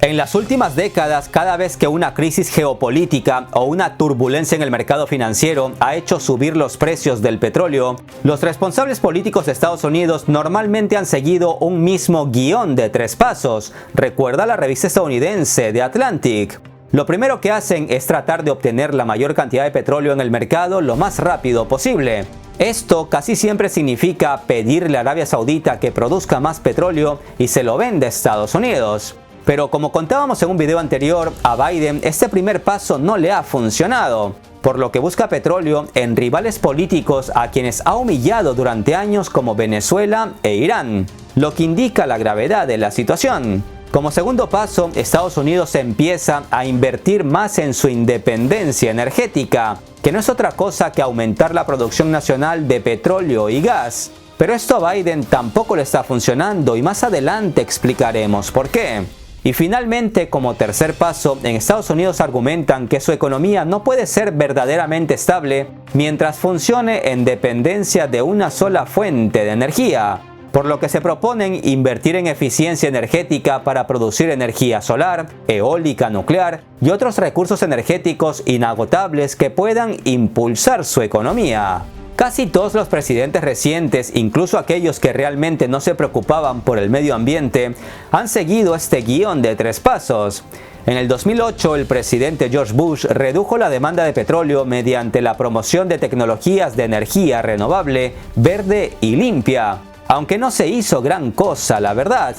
En las últimas décadas, cada vez que una crisis geopolítica o una turbulencia en el mercado financiero ha hecho subir los precios del petróleo, los responsables políticos de Estados Unidos normalmente han seguido un mismo guión de 3 pasos. Recuerda la revista estadounidense The Atlantic. Lo primero que hacen es tratar de obtener la mayor cantidad de petróleo en el mercado lo más rápido posible. Esto casi siempre significa pedirle a Arabia Saudita que produzca más petróleo y se lo venda a Estados Unidos. Pero como contábamos en un video anterior, a Biden este primer paso no le ha funcionado, por lo que busca petróleo en rivales políticos a quienes ha humillado durante años como Venezuela e Irán, lo que indica la gravedad de la situación. Como segundo paso, Estados Unidos empieza a invertir más en su independencia energética, que no es otra cosa que aumentar la producción nacional de petróleo y gas. Pero esto a Biden tampoco le está funcionando y más adelante explicaremos por qué. Y finalmente, como tercer paso, en Estados Unidos argumentan que su economía no puede ser verdaderamente estable mientras funcione en dependencia de una sola fuente de energía, por lo que se proponen invertir en eficiencia energética para producir energía solar, eólica, nuclear y otros recursos energéticos inagotables que puedan impulsar su economía. Casi todos los presidentes recientes, incluso aquellos que realmente no se preocupaban por el medio ambiente, han seguido este guión de 3 pasos. En el 2008, el presidente George Bush redujo la demanda de petróleo mediante la promoción de tecnologías de energía renovable, verde y limpia, aunque no se hizo gran cosa, la verdad.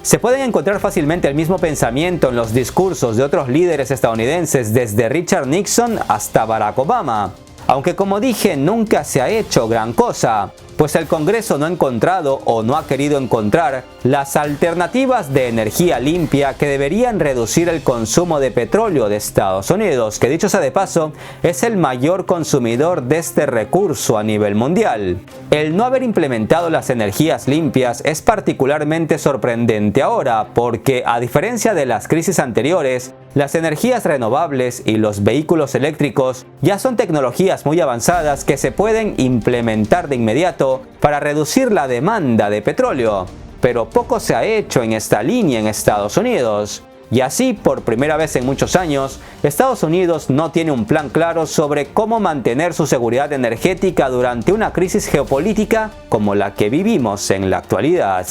Se pueden encontrar fácilmente el mismo pensamiento en los discursos de otros líderes estadounidenses, desde Richard Nixon hasta Barack Obama. Aunque como dije, nunca se ha hecho gran cosa, pues el Congreso no ha encontrado o no ha querido encontrar las alternativas de energía limpia que deberían reducir el consumo de petróleo de Estados Unidos, que dicho sea de paso, es el mayor consumidor de este recurso a nivel mundial. El no haber implementado las energías limpias es particularmente sorprendente ahora, porque a diferencia de las crisis anteriores, las energías renovables y los vehículos eléctricos ya son tecnologías muy avanzadas que se pueden implementar de inmediato para reducir la demanda de petróleo. Pero poco se ha hecho en esta línea en Estados Unidos. Y así, por primera vez en muchos años, Estados Unidos no tiene un plan claro sobre cómo mantener su seguridad energética durante una crisis geopolítica como la que vivimos en la actualidad.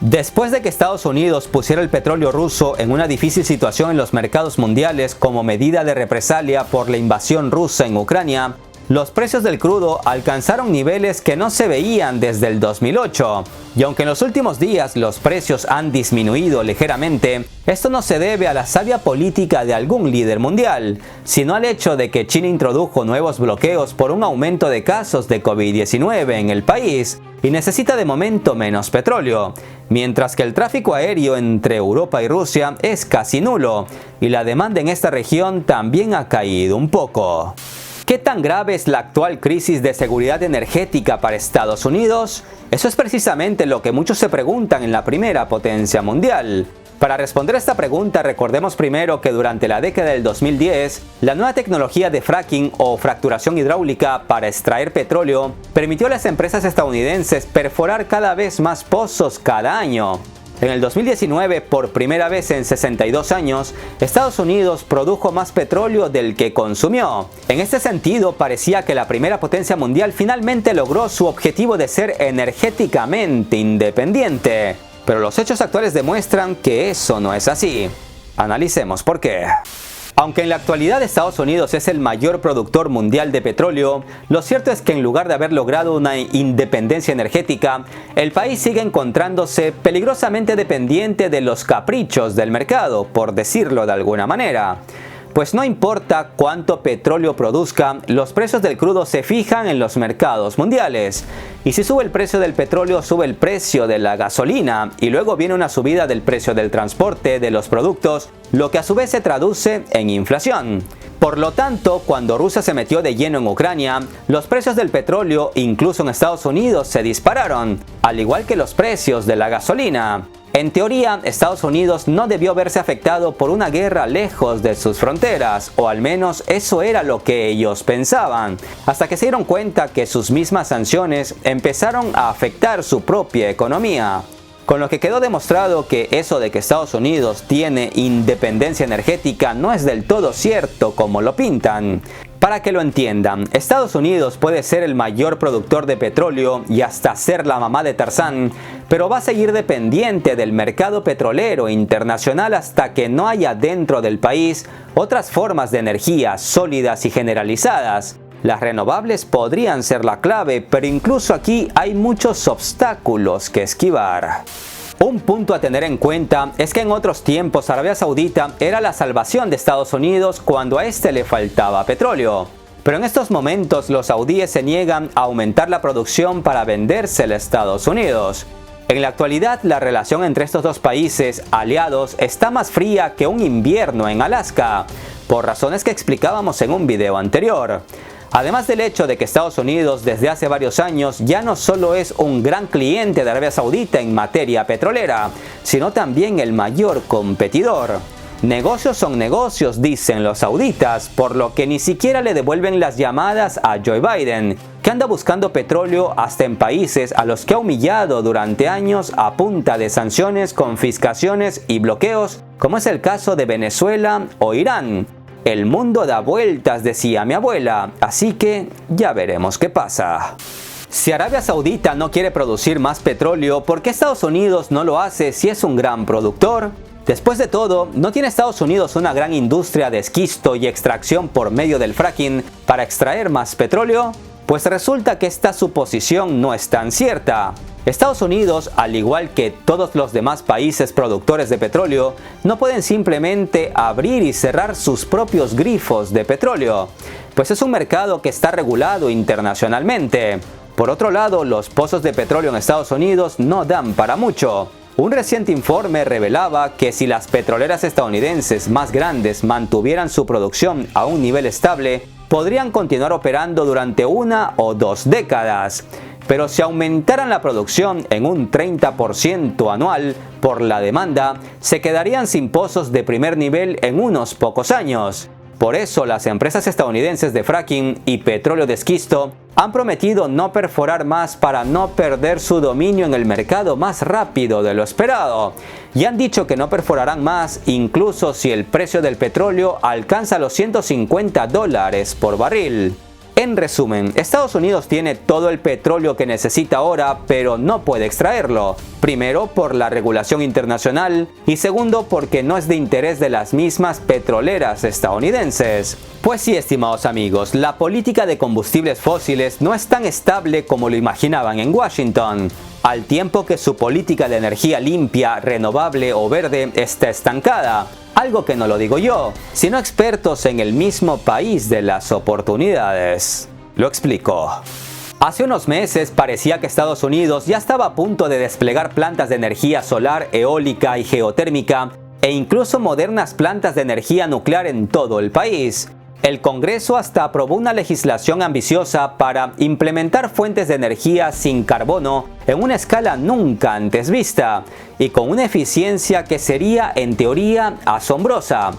Después de que Estados Unidos pusiera el petróleo ruso en una difícil situación en los mercados mundiales como medida de represalia por la invasión rusa en Ucrania, los precios del crudo alcanzaron niveles que no se veían desde el 2008. Y aunque en los últimos días los precios han disminuido ligeramente, esto no se debe a la sabia política de algún líder mundial, sino al hecho de que China introdujo nuevos bloqueos por un aumento de casos de COVID-19 en el país y necesita de momento menos petróleo, mientras que el tráfico aéreo entre Europa y Rusia es casi nulo y la demanda en esta región también ha caído un poco. ¿Qué tan grave es la actual crisis de seguridad energética para Estados Unidos? Eso es precisamente lo que muchos se preguntan en la primera potencia mundial. Para responder a esta pregunta, recordemos primero que durante la década del 2010, la nueva tecnología de fracking o fracturación hidráulica para extraer petróleo permitió a las empresas estadounidenses perforar cada vez más pozos cada año. En el 2019, por primera vez en 62 años, Estados Unidos produjo más petróleo del que consumió. En este sentido, parecía que la primera potencia mundial finalmente logró su objetivo de ser energéticamente independiente. Pero los hechos actuales demuestran que eso no es así. Analicemos por qué. Aunque en la actualidad Estados Unidos es el mayor productor mundial de petróleo, lo cierto es que en lugar de haber logrado una independencia energética, el país sigue encontrándose peligrosamente dependiente de los caprichos del mercado, por decirlo de alguna manera. Pues no importa cuánto petróleo produzca, los precios del crudo se fijan en los mercados mundiales. Y si sube el precio del petróleo, sube el precio de la gasolina y luego viene una subida del precio del transporte de los productos, lo que a su vez se traduce en inflación. Por lo tanto, cuando Rusia se metió de lleno en Ucrania, los precios del petróleo, incluso en Estados Unidos, se dispararon, al igual que los precios de la gasolina. En teoría, Estados Unidos no debió verse afectado por una guerra lejos de sus fronteras, o al menos eso era lo que ellos pensaban, hasta que se dieron cuenta que sus mismas sanciones empezaron a afectar su propia economía. Con lo que quedó demostrado que eso de que Estados Unidos tiene independencia energética no es del todo cierto como lo pintan. Para que lo entiendan, Estados Unidos puede ser el mayor productor de petróleo y hasta ser la mamá de Tarzán, pero va a seguir dependiente del mercado petrolero internacional hasta que no haya dentro del país otras formas de energía sólidas y generalizadas. Las renovables podrían ser la clave, pero incluso aquí hay muchos obstáculos que esquivar. Un punto a tener en cuenta es que en otros tiempos Arabia Saudita era la salvación de Estados Unidos cuando a este le faltaba petróleo. Pero en estos momentos los saudíes se niegan a aumentar la producción para vendérsela a Estados Unidos. En la actualidad la relación entre estos dos países aliados está más fría que un invierno en Alaska, por razones que explicábamos en un video anterior. Además del hecho de que Estados Unidos desde hace varios años ya no solo es un gran cliente de Arabia Saudita en materia petrolera, sino también el mayor competidor. Negocios son negocios, dicen los sauditas, por lo que ni siquiera le devuelven las llamadas a Joe Biden, que anda buscando petróleo hasta en países a los que ha humillado durante años a punta de sanciones, confiscaciones y bloqueos, como es el caso de Venezuela o Irán. El mundo da vueltas, decía mi abuela, así que ya veremos qué pasa. Si Arabia Saudita no quiere producir más petróleo, ¿por qué Estados Unidos no lo hace si es un gran productor? Después de todo, ¿no tiene Estados Unidos una gran industria de esquisto y extracción por medio del fracking para extraer más petróleo? Pues resulta que esta suposición no es tan cierta. Estados Unidos, al igual que todos los demás países productores de petróleo, no pueden simplemente abrir y cerrar sus propios grifos de petróleo, pues es un mercado que está regulado internacionalmente. Por otro lado, los pozos de petróleo en Estados Unidos no dan para mucho. Un reciente informe revelaba que si las petroleras estadounidenses más grandes mantuvieran su producción a un nivel estable, podrían continuar operando durante 1 o 2 décadas. Pero si aumentaran la producción en un 30% anual por la demanda, se quedarían sin pozos de primer nivel en unos pocos años. Por eso las empresas estadounidenses de fracking y petróleo de esquisto han prometido no perforar más para no perder su dominio en el mercado más rápido de lo esperado. Y han dicho que no perforarán más incluso si el precio del petróleo alcanza los $150 por barril. En resumen, Estados Unidos tiene todo el petróleo que necesita ahora, pero no puede extraerlo. Primero, por la regulación internacional y segundo, porque no es de interés de las mismas petroleras estadounidenses. Pues sí, estimados amigos, la política de combustibles fósiles no es tan estable como lo imaginaban en Washington. Al tiempo que su política de energía limpia, renovable o verde está estancada. Algo que no lo digo yo, sino expertos en el mismo país de las oportunidades. Lo explico. Hace unos meses parecía que Estados Unidos ya estaba a punto de desplegar plantas de energía solar, eólica y geotérmica e incluso modernas plantas de energía nuclear en todo el país. El Congreso hasta aprobó una legislación ambiciosa para implementar fuentes de energía sin carbono en una escala nunca antes vista y con una eficiencia que sería en teoría asombrosa.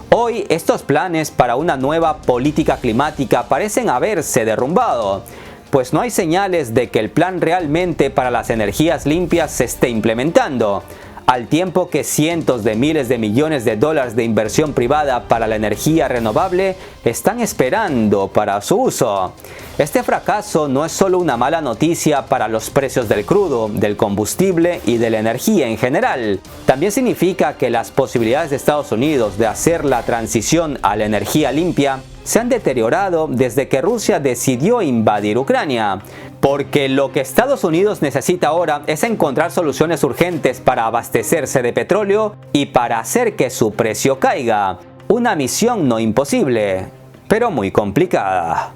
Hoy estos planes para una nueva política climática parecen haberse derrumbado, pues no hay señales de que el plan realmente para las energías limpias se esté implementando. Al tiempo que cientos de miles de millones de dólares de inversión privada para la energía renovable están esperando para su uso. Este fracaso no es solo una mala noticia para los precios del crudo, del combustible y de la energía en general. También significa que las posibilidades de Estados Unidos de hacer la transición a la energía limpia se han deteriorado desde que Rusia decidió invadir Ucrania. Porque lo que Estados Unidos necesita ahora es encontrar soluciones urgentes para abastecerse de petróleo y para hacer que su precio caiga. Una misión no imposible, pero muy complicada.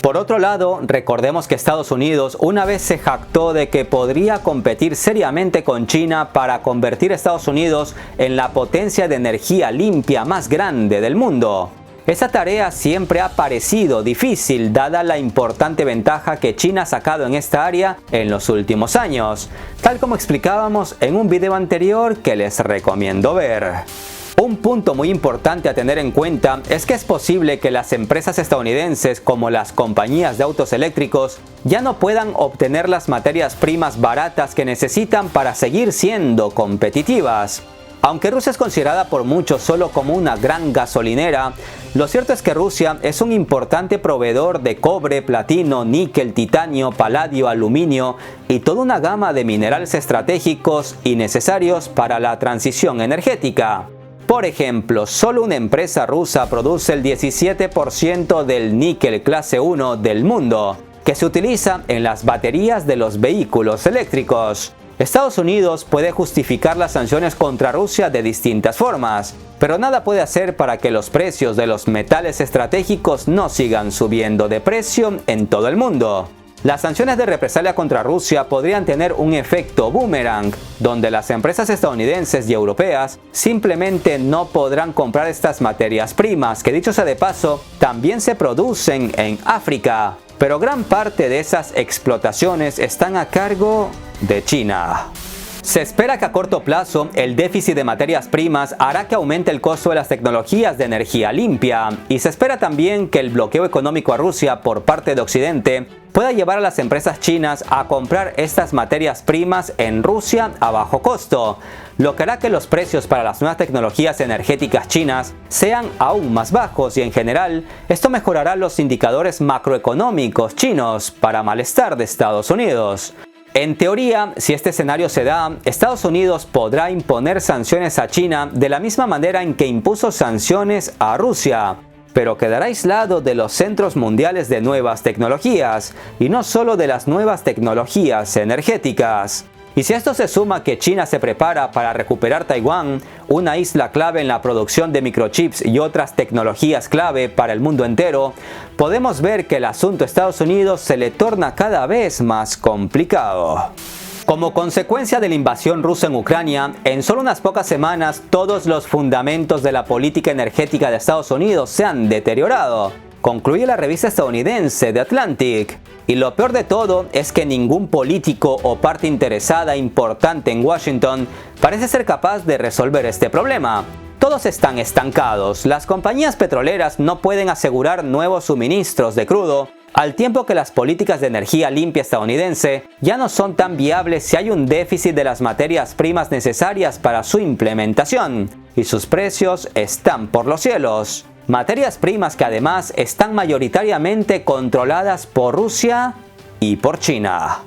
Por otro lado, recordemos que Estados Unidos una vez se jactó de que podría competir seriamente con China para convertir a Estados Unidos en la potencia de energía limpia más grande del mundo. Esa tarea siempre ha parecido difícil dada la importante ventaja que China ha sacado en esta área en los últimos años, tal como explicábamos en un video anterior que les recomiendo ver. Un punto muy importante a tener en cuenta es que es posible que las empresas estadounidenses, como las compañías de autos eléctricos, ya no puedan obtener las materias primas baratas que necesitan para seguir siendo competitivas. Aunque Rusia es considerada por muchos solo como una gran gasolinera, lo cierto es que Rusia es un importante proveedor de cobre, platino, níquel, titanio, paladio, aluminio y toda una gama de minerales estratégicos y necesarios para la transición energética. Por ejemplo, solo una empresa rusa produce el 17% del níquel clase 1 del mundo, que se utiliza en las baterías de los vehículos eléctricos. Estados Unidos puede justificar las sanciones contra Rusia de distintas formas, pero nada puede hacer para que los precios de los metales estratégicos no sigan subiendo de precio en todo el mundo. Las sanciones de represalia contra Rusia podrían tener un efecto boomerang, donde las empresas estadounidenses y europeas simplemente no podrán comprar estas materias primas, que dicho sea de paso, también se producen en África. Pero gran parte de esas explotaciones están a cargo de China. Se espera que a corto plazo el déficit de materias primas hará que aumente el costo de las tecnologías de energía limpia, y se espera también que el bloqueo económico a Rusia por parte de Occidente pueda llevar a las empresas chinas a comprar estas materias primas en Rusia a bajo costo, lo que hará que los precios para las nuevas tecnologías energéticas chinas sean aún más bajos, y en general esto mejorará los indicadores macroeconómicos chinos para malestar de Estados Unidos. En teoría, si este escenario se da, Estados Unidos podrá imponer sanciones a China de la misma manera en que impuso sanciones a Rusia, pero quedará aislado de los centros mundiales de nuevas tecnologías, y no solo de las nuevas tecnologías energéticas. Y si a esto se suma que China se prepara para recuperar Taiwán, una isla clave en la producción de microchips y otras tecnologías clave para el mundo entero, podemos ver que el asunto a Estados Unidos se le torna cada vez más complicado. Como consecuencia de la invasión rusa en Ucrania, en solo unas pocas semanas todos los fundamentos de la política energética de Estados Unidos se han deteriorado, concluye la revista estadounidense The Atlantic. Y lo peor de todo es que ningún político o parte interesada importante en Washington parece ser capaz de resolver este problema. Todos están estancados. Las compañías petroleras no pueden asegurar nuevos suministros de crudo, al tiempo que las políticas de energía limpia estadounidense ya no son tan viables si hay un déficit de las materias primas necesarias para su implementación, y sus precios están por los cielos. Materias primas que además están mayoritariamente controladas por Rusia y por China.